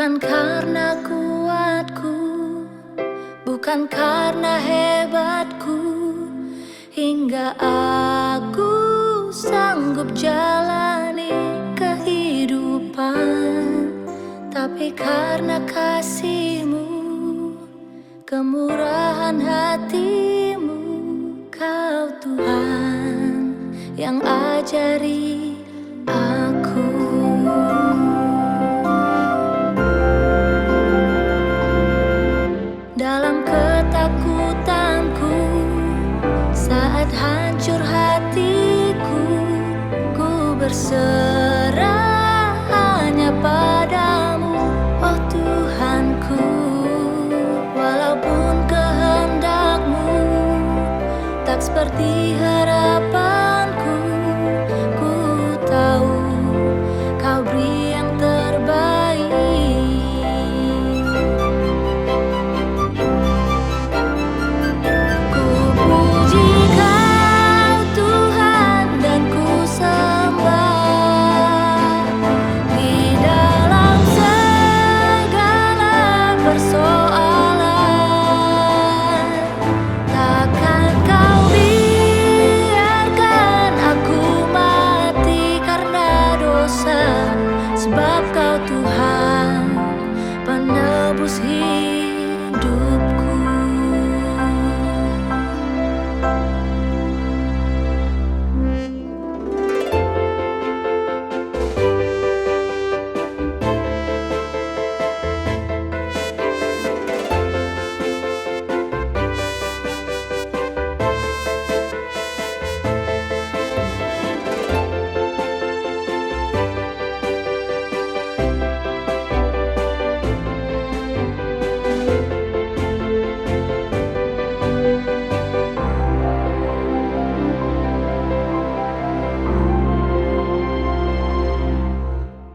Bukan karena kuatku, bukan karena hebatku, hingga aku sanggup jalani kehidupan. Tapi karena kasih-Mu, kemurahan hati-Mu, Kau Tuhan yang ajari aku. Dalam ketakutanku, saat hancur hatiku, ku berserah hanya padamu, oh Tuhanku. Walaupun kehendak-Mu tak seperti harapanku, ku tahu Kau beri yang terbaik. Sebab Kau Tuhan, penebus hidupku.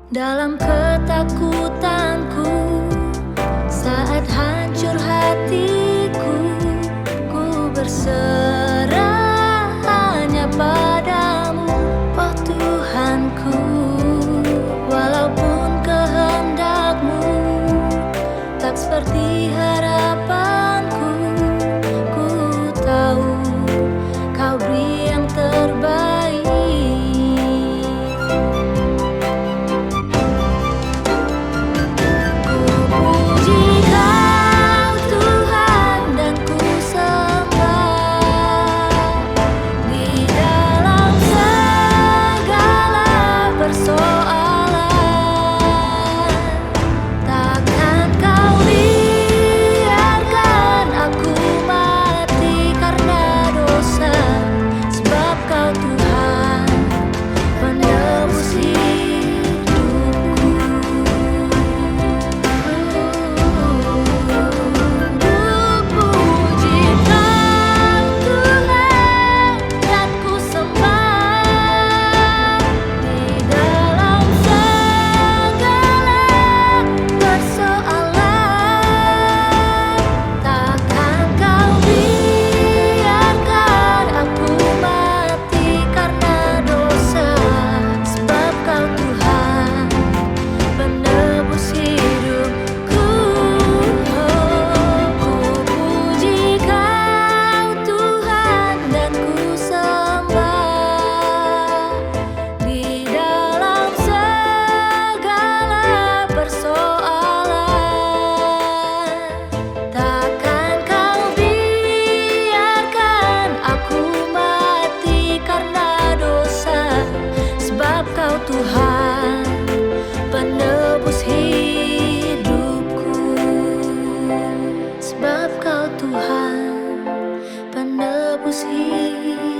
Dalam ketakutanku, saat hancur hatiku, ku berserah hanya padamu, oh Tuhanku. Walaupun kehendak-Mu tak seperti harapanku, ku tahu Kau beri yang terbaik. Tuhan, penebus hidupku. Sebab Kau Tuhan, penebus hidupku.